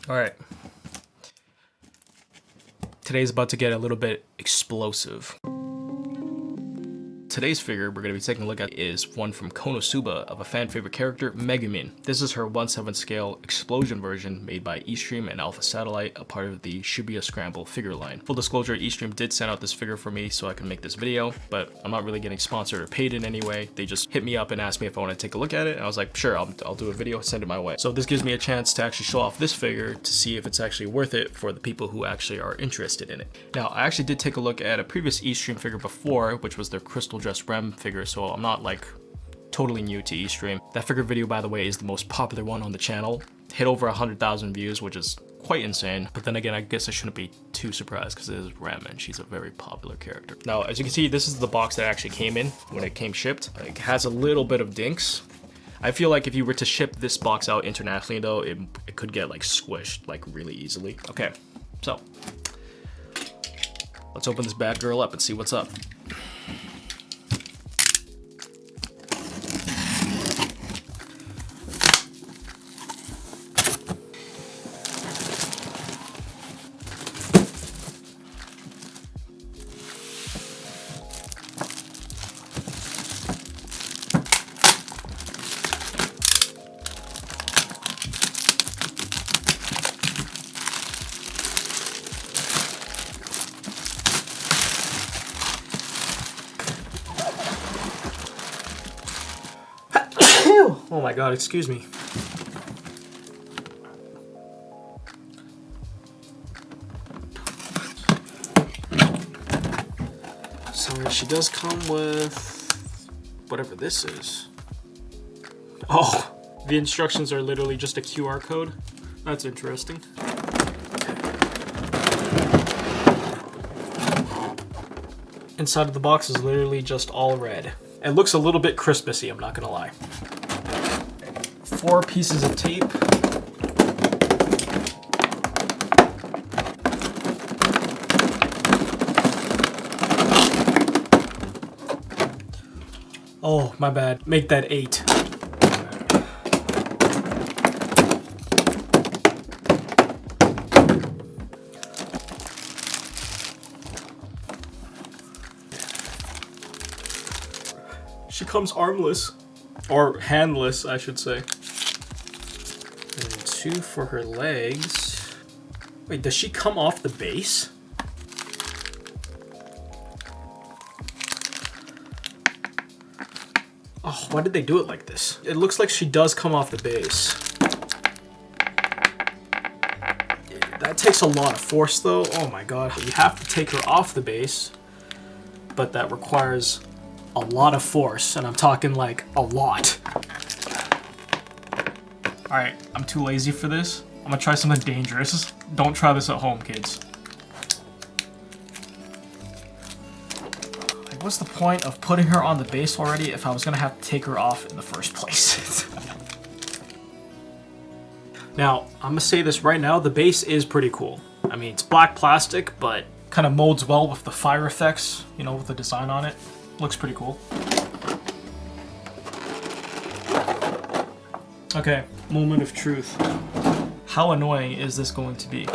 Alright. Today's about to get a little bit explosive. Today's figure we're going to be taking a look at is one from KonoSuba of a fan favorite character, Megumin. This is her 1/7 scale explosion version made by eStreams and Alpha Satellite, a part of the Shibuya Scramble figure line. Full disclosure, eStreams did send out this figure for me so I can make this video, but I'm not really getting sponsored or paid in any way. They just hit me up and asked me if I want to take a look at it, and I was like, sure, I'll do a video, send it my way. So this gives me a chance to actually show off this figure to see if it's actually worth it for the people who actually are interested in it. Now, I actually did take a look at a previous eStreams figure before, which was their Crystal Dress Rem figure, so I'm not like totally new to eStreams. That figure video, by the way, is the most popular one on the channel. Hit over 100,000 views, which is quite insane. But then again, I guess I shouldn't be too surprised because it is Rem and she's a very popular character. Now, as you can see, this is the box that actually came in when it came shipped. It has a little bit of dinks. I feel like if you were to ship this box out internationally though, it could get like squished like really easily. Okay, so let's open this bad girl up and see what's up. Oh my god, excuse me. So she does come with whatever this is. Oh, the instructions are literally just a QR code. That's interesting. Inside of the box is literally just all red. It looks a little bit Christmassy, I'm not gonna lie. 4 pieces of tape. Oh, my bad. Make that 8. She comes armless. Or handless, I should say. And 2 for her legs. Wait, does she come off the base? Oh, why did they do it like this? It looks like she does come off the base. That takes a lot of force though. Oh my god. You have to take her off the base, but that requires a lot of force, and I'm talking like a lot. Alright, I'm too lazy for this. I'm gonna try something dangerous. Don't try this at home, kids. Like, what's the point of putting her on the base already if I was gonna have to take her off in the first place? Now, I'm gonna say this right now, the base is pretty cool. I mean, it's black plastic, but kind of molds well with the fire effects, you know, with the design on it. Looks pretty cool. Okay, moment of truth. How annoying is this going to be?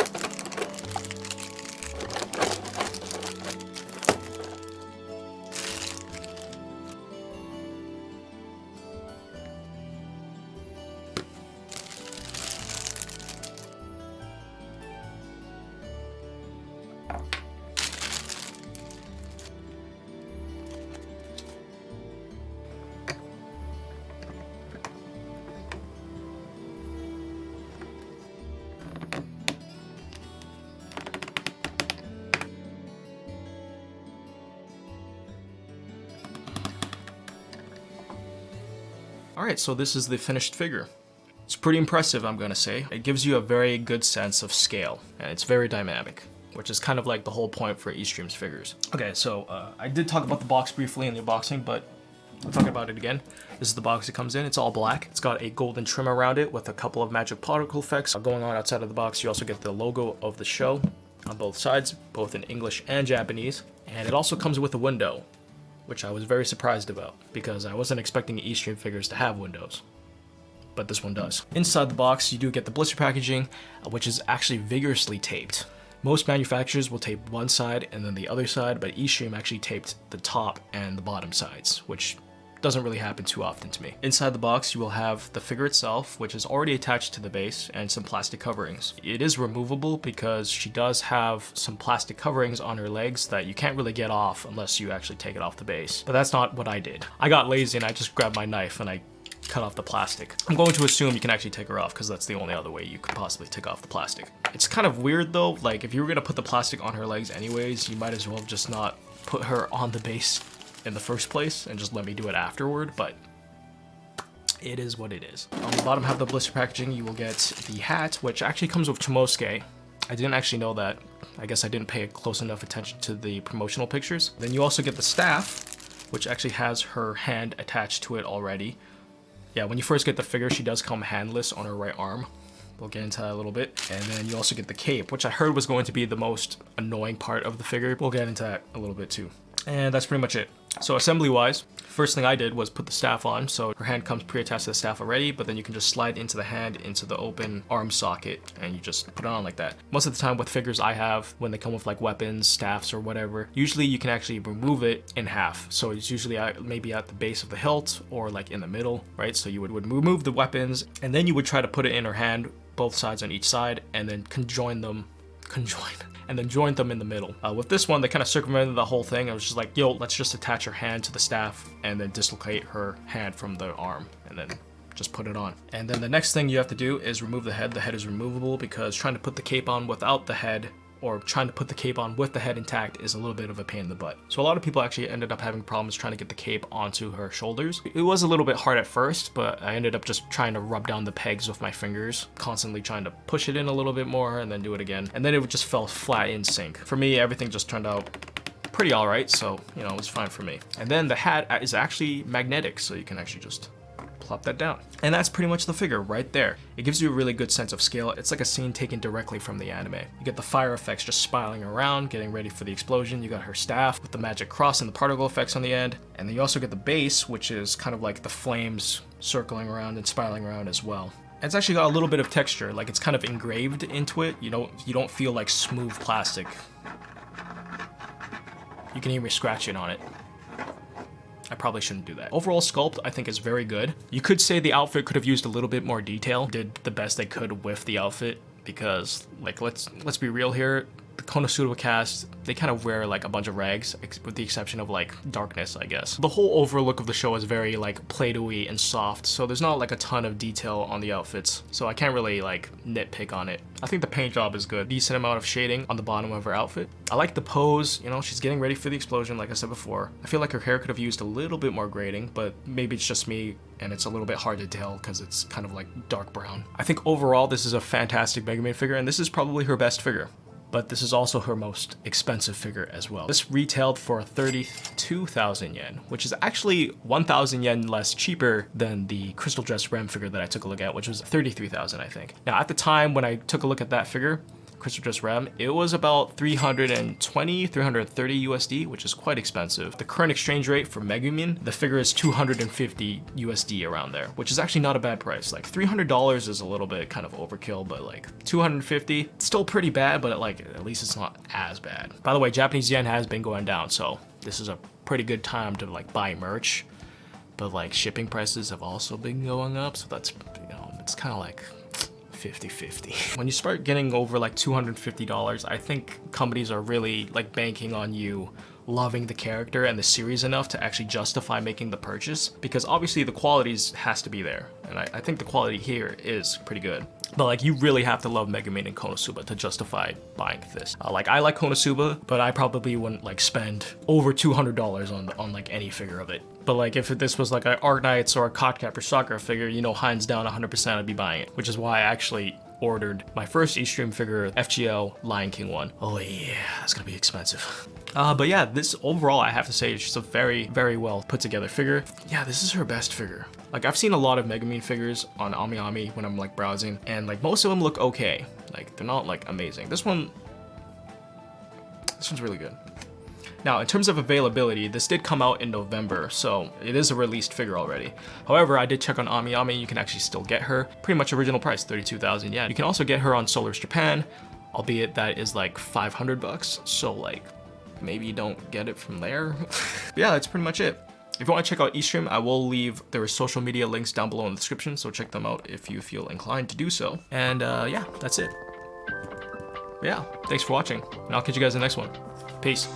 Alright, so this is the finished figure. It's pretty impressive, I'm gonna say. It gives you a very good sense of scale, and it's very dynamic, which is kind of like the whole point for eStreams figures. Okay, so I did talk about the box briefly in the unboxing, but I'll talk about it again. This is the box it comes in. It's all black. It's got a golden trim around it with a couple of magic particle effects going on outside of the box. You also get the logo of the show on both sides, both in English and Japanese. And it also comes with a window, which I was very surprised about because I wasn't expecting eStreams figures to have windows. but this one does. Inside the box, you do get the blister packaging, which is actually vigorously taped. Most manufacturers will tape one side and then the other side, but eStream actually taped the top and the bottom sides, which doesn't really happen too often to me. Inside the box, you will have the figure itself, which is already attached to the base, and some plastic coverings. It is removable because she does have some plastic coverings on her legs that you can't really get off unless you actually take it off the base. But that's not what I did. I got lazy and I just grabbed my knife and I cut off the plastic. I'm going to assume you can actually take her off because that's the only other way you could possibly take off the plastic. It's kind of weird though, like if you were gonna put the plastic on her legs anyways, you might as well just not put her on the base in the first place and just let me do it afterward, but it is what it is. On the bottom half of the blister packaging, you will get the hat, which actually comes with Chomosuke. I didn't actually know that. I guess I didn't pay close enough attention to the promotional pictures. Then you also get the staff, which actually has her hand attached to it already. Yeah, when you first get the figure, she does come handless on her right arm. We'll get into that a little bit. And then you also get the cape, which I heard was going to be the most annoying part of the figure. We'll get into that a little bit too. And that's pretty much it. So assembly wise, first thing I did was put the staff on. So her hand comes pre-attached to the staff already, but then you can just slide into the hand into the open arm socket and you just put it on like that. Most of the time with figures I have, when they come with like weapons, staffs or whatever, usually you can actually remove it in half. So it's usually maybe at the base of the hilt or like in the middle, right? So you would remove the weapons and then you would try to put it in her hand, both sides on each side, and then join them in the middle. With this one, they kind of circumvented the whole thing. It was just like, yo, let's just attach her hand to the staff and then dislocate her hand from the arm and then just put it on. And then the next thing you have to do is remove the head. The head is removable because trying to put the cape on without the head or trying to put the cape on with the head intact is a little bit of a pain in the butt. So a lot of people actually ended up having problems trying to get the cape onto her shoulders. It was a little bit hard at first, but I ended up just trying to rub down the pegs with my fingers, constantly trying to push it in a little bit more and then do it again. And then it just fell flat in sync. For me, everything just turned out pretty all right. So, you know, it was fine for me. And then the hat is actually magnetic. So you can actually just plop that down. And that's pretty much the figure right there. It gives you a really good sense of scale. It's like a scene taken directly from the anime. You get the fire effects just spiraling around, getting ready for the explosion. You got her staff with the magic cross and the particle effects on the end. And then you also get the base, which is kind of like the flames circling around and spiraling around as well. It's actually got a little bit of texture, like it's kind of engraved into it. You don't feel like smooth plastic. You can even scratch it on it. I probably shouldn't do that. Overall sculpt, I think, is very good. You could say the outfit could have used a little bit more detail, did the best they could with the outfit, because like let's be real here. The KonoSuba cast, they kind of wear like a bunch of rags, with the exception of like darkness, I guess. The whole overlook of the show is very like Play-Doh-y and soft, so there's not like a ton of detail on the outfits, so I can't really like nitpick on it. I think the paint job is good. Decent amount of shading on the bottom of her outfit. I like the pose, you know, she's getting ready for the explosion, like I said before. I feel like her hair could have used a little bit more grading, but maybe it's just me and it's a little bit hard to tell because it's kind of like dark brown. I think overall this is a fantastic Megumin figure, and this is probably her best figure. But this is also her most expensive figure as well. This retailed for 32,000 yen, which is actually 1,000 yen less cheaper than the Crystal Dress Rem figure that I took a look at, which was 33,000, I think. Now, at the time when I took a look at that figure, Crystal Dress Rem, it was about 320, 330 USD, which is quite expensive. The current exchange rate for Megumin, the figure is 250 USD around there, which is actually not a bad price. Like $300 is a little bit kind of overkill, but like 250, still pretty bad, but like at least it's not as bad. By the way, Japanese yen has been going down, so this is a pretty good time to like buy merch, but like shipping prices have also been going up, so that's, you know, it's kind of like 50-50. When you start getting over like $250, I think companies are really like banking on you loving the character and the series enough to actually justify making the purchase, because obviously the quality has to be there, and I think the quality here is pretty good. But like, you really have to love Megumin and KonoSuba to justify buying this. Like, I like KonoSuba, but I probably wouldn't like spend over $200 on like any figure of it. But like, if this was like an Arknights or a Codcaptor Sakura figure, you know, hands down 100% I'd be buying it, which is why I actually ordered my first eStream figure, FGL Lion King one. Oh yeah, that's gonna be expensive. But yeah, this overall, I have to say, it's just a very, very well put together figure. Yeah, this is her best figure. Like, I've seen a lot of Megumin figures on AmiAmi when I'm like browsing, and like most of them look okay. Like, they're not like amazing. This one's really good. Now, in terms of availability, this did come out in November, so it is a released figure already. However, I did check on AmiAmi, you can actually still get her. Pretty much original price, 32,000 yen. You can also get her on Solar's Japan, albeit that is like 500 bucks, so like, maybe you don't get it from there. Yeah, that's pretty much it. If you want to check out eStream, I will leave their social media links down below in the description, so check them out if you feel inclined to do so. And yeah, that's it. Yeah, thanks for watching, and I'll catch you guys in the next one. Peace.